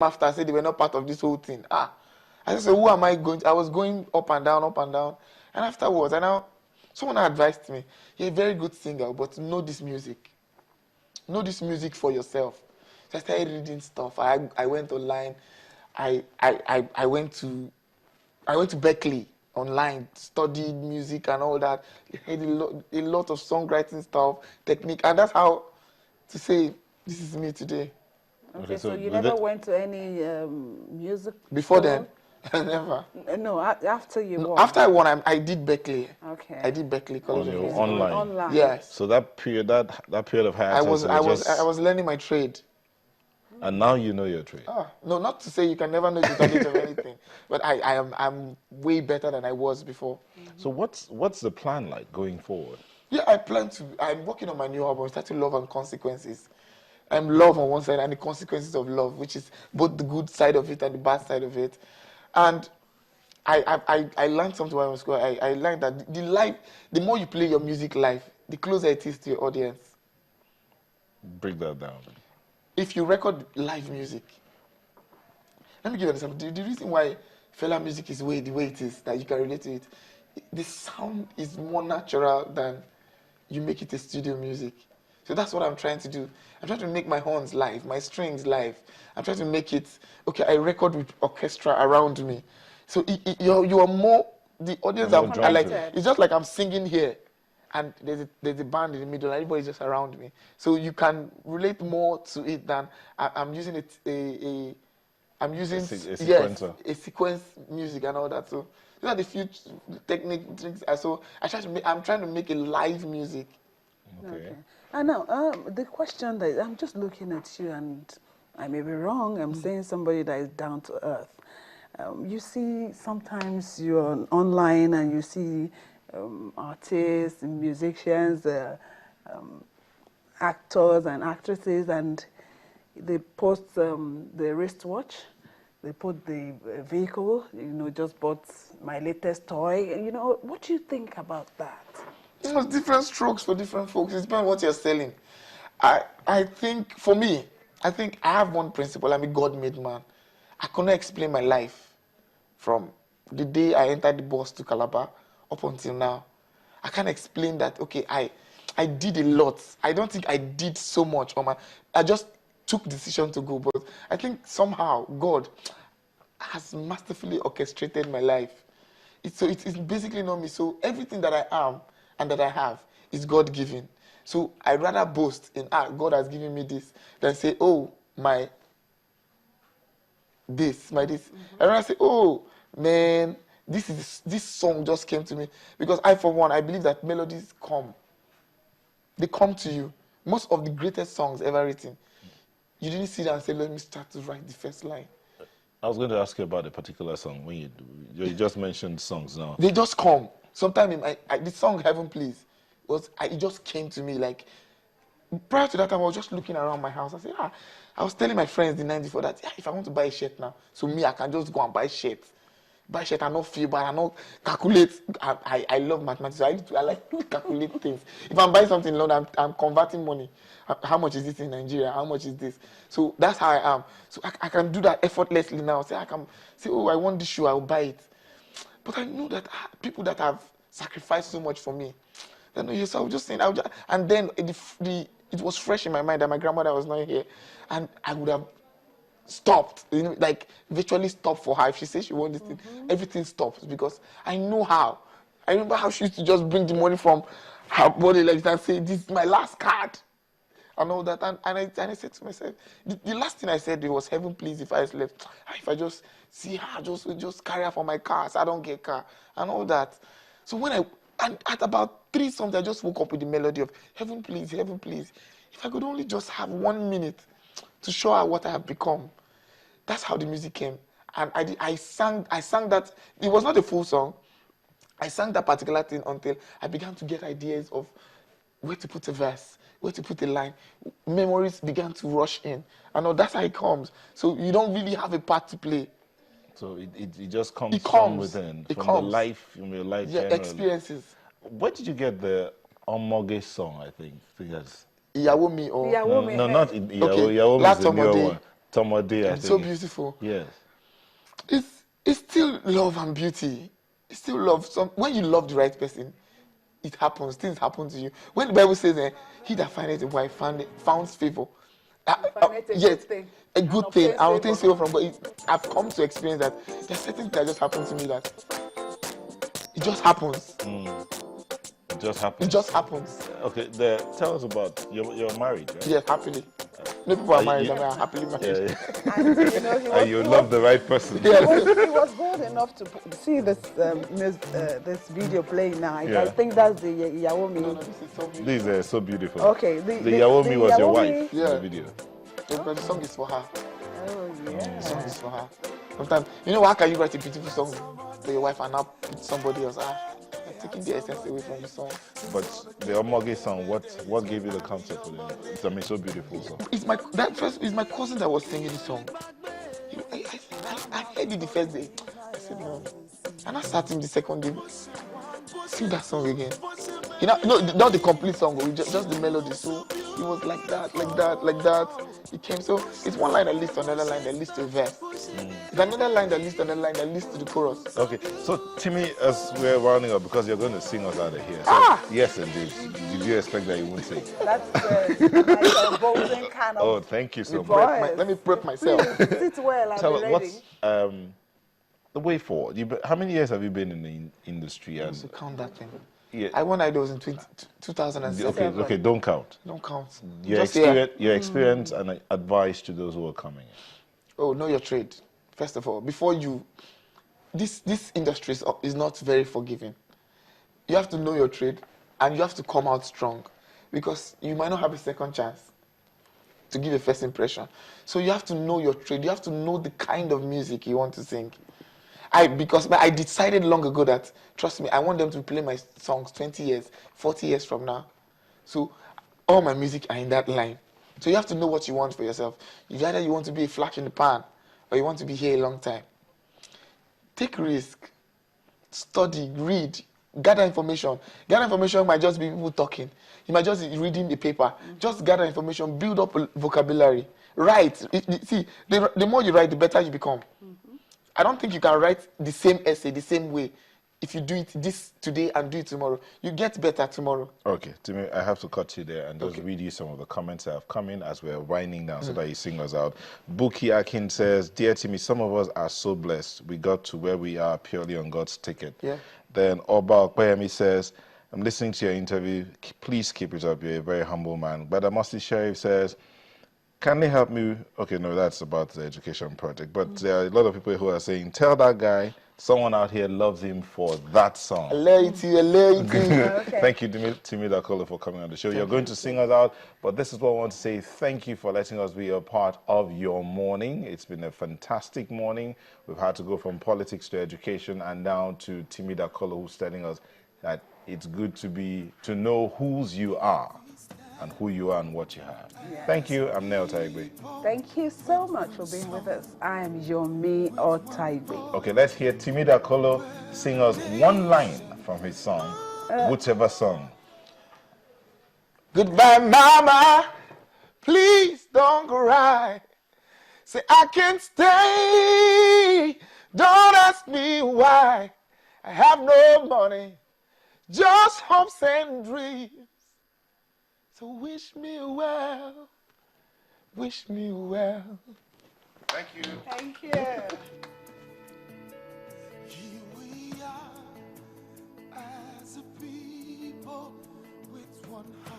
after, I said they were not part of this whole thing. I said, who am I going to? I was going up and down, up and down. And afterwards, someone advised me, you're a very good singer, but know this music. Know this music for yourself. So I started reading stuff. I went online. I went to Berkeley online, studied music and all that. I had a lot of songwriting stuff, technique, and that's how to say this is me today. Okay, so you never went to any music before school? Then? Never. No, after you won. After I won, I did Berkeley. Okay. I did Berkeley College. Online. Yes. So that period of hiatus, I was learning my trade. And now you know your trade. No, not to say you can never know the target of anything, but I'm way better than I was before. So what's the plan like going forward? Yeah, I'm working on my new album, starting Love and Consequences. Love on one side and the consequences of love, which is both the good side of it and the bad side of it. And I learned something when I was in school. I learned that the more you play your music live, the closer it is to your audience. Break that down. If you record live music, let me give you an example. The reason why Fela music is the way it is, that you can relate to it, the sound is more natural than you make it a studio music. So that's what I'm trying to do. I'm trying to make my horns live, my strings live. I'm trying to make it, okay, I record with orchestra around me. So you are more, the audience are like, it's just like I'm singing here. And there's a band in the middle, everybody's just around me. So you can relate more to it than I'm using a sequence music and all that. So these are the few techniques. So I'm trying to make a live music. Okay. And now the question that I'm just looking at you, and I may be wrong. I'm saying somebody that is down to earth. You see, sometimes you're online and you see artists, musicians, actors and actresses, and they post the wristwatch, they put the vehicle, just bought my latest toy. What do you think about that? Different strokes for different folks. It depends on what you're selling. I think, for me, I have one principle. I'm a God-made man. I cannot explain my life from the day I entered the bus to Calabar up until now. I can't explain that, okay, I did a lot. I don't think I did so much. I just took the decision to go. But I think somehow God has masterfully orchestrated my life. It's basically not me. So everything that I am and that I have is God-given. So I'd rather boast in, God has given me this, than say, oh, my this. I'd rather say, oh, man, this song just came to me. Because for one, I believe that melodies come. They come to you. Most of the greatest songs ever written, you didn't sit down and say, let me start to write the first line. I was going to ask you about a particular song. When you just mentioned songs now. They just come. Sometimes the song Heaven Please, it just came to me. Like, prior to that time, I was just looking around my house. I said, I was telling my friends the night before that, if I want to buy a shirt now, so me, I can just go and buy shirts. Buy shirt, I not feel bad, I not calculate. I love mathematics, so I like to calculate things. If I'm buying something in London, I'm converting money. How much is this in Nigeria? How much is this? So that's how I am. So I can do that effortlessly now. I can say, oh, I want this shoe, I'll buy it. But I know that people that have sacrificed so much for me, they know, yes, I was just saying, and then it was fresh in my mind that my grandmother was not here, and I would have stopped, like virtually stopped for her. If she says she wants this thing, everything stops because I know how. I remember how she used to just bring the money from her body like that and say, this is my last card. And all that. And I said to myself, the last thing I said was, heaven please, if I left, if I just see her, just carry her for my car, so I don't get car, and all that. So when at about 3 something, I just woke up with the melody of heaven please, if I could only just have 1 minute to show her what I have become. That's how the music came. And I sang that. It was not a full song. I sang that particular thing until I began to get ideas of where to put a verse, where to put a line. Memories began to rush in. I know that's how it comes. So you don't really have a part to play. So it just comes from within, from your life yeah, generally. Experiences. Where did you get the Omoge song, I think? Iyawo Mi or... No, not Iyawo. Okay. Iyawo is the newer one. Tomode, I and so think. beautiful. Yes. It's still love and beauty. It's still love. When you love the right person, it happens. Things happen to you. When the Bible says, "He that findeth a wife found favor," yes, a good thing. I don't think favor from God. I've come to experience that there's certain things that just happen to me that it just happens. It just happens. It just happens. Okay, tell us about you're married, right? Yes, happily. No people are married. I mean, I'm happily married. Yeah. And you know, And you love the right person. Yes. he was bold enough to see this this video playing now. Yeah. I think that's the Yaomi. No, this is so beautiful. These are so beautiful. Okay, the Yaomi was your Yaomi- wife Yeah. in the video. But the song is for her. Oh yeah. The song is for her. Sometimes, how can you write a beautiful song for your wife and now put somebody else? You're taking the essence away from the song. But the Omoge song, what gave you the concept for it? It's so beautiful song. It's my cousin that was singing the song. I heard it the first day. I said no. And I sat him the second day. Sing that song again. No, not the complete song, just the melody. So it was like that. It came. So it's one line that leads to another line that leads to a verse. It's another line that leads to another line that leads to the chorus. Okay, so Timi, as we're rounding up, because you're going to sing us out of here. So, yes, indeed. Did you expect that you wouldn't sing? That's like a bolding kind of. Oh, thank you so much. Boy. Let me prep myself. Sit well, I'll Tell be us, ready. what's the way forward? How many years have you been in the industry? And So count that thing. yeah, I won Idols in 2007. okay, don't count. Don't count. Your Just here. experience and advice to those who are coming in. Oh, know your trade. First of all, before this industry is not very forgiving. You have to know your trade and you have to come out strong because you might not have a second chance to give a first impression. So you have to know your trade. You have to know the kind of music you want to sing. Because I decided long ago that, trust me, I want them to play my songs 20 years, 40 years from now. So all my music are in that line. So you have to know what you want for yourself. Either you want to be a flash in the pan or you want to be here a long time. Take risk. Study, read, gather information. Gather information might just be people talking. You might just be reading the paper. Just gather information, build up a vocabulary. Write. See, the more you write, the better you become. I don't think you can write the same essay the same way. If you do it this today and do it tomorrow, you get better tomorrow. Okay, Timi, I have to cut you there and just read you some of the comments that have come in as we're winding down so that you sing us out. Buki Akin says, "Dear Timi, some of us are so blessed. We got to where we are purely on God's ticket." Yeah. Then Oba Okpeyemi says, "I'm listening to your interview. Please keep it up. You're a very humble man." But Amosti Sheriff says, "Can they help me?" Okay, no, that's about the education project. But there are a lot of people who are saying, "Tell that guy, someone out here loves him for that song." Okay. Thank you, Timi Daokolo, for coming on the show. You're going to sing us out, but this is what I want to say. Thank you for letting us be a part of your morning. It's been a fantastic morning. We've had to go from politics to education and now to Timi Daokolo, who's telling us that it's good to know whose you are and who you are and what you have. Yes. Thank you. I'm Neo Taigbe. Thank you so much for being with us. I am Yomi Otaibe. Okay, let's hear Timi Daokolo sing us one line from his song, whichever song. Goodbye, mama. Please don't cry. Say I can't stay. Don't ask me why. I have no money, just hopes and dreams. So wish me well. Wish me well. Thank you. Thank you. Here we are as a people with one heart.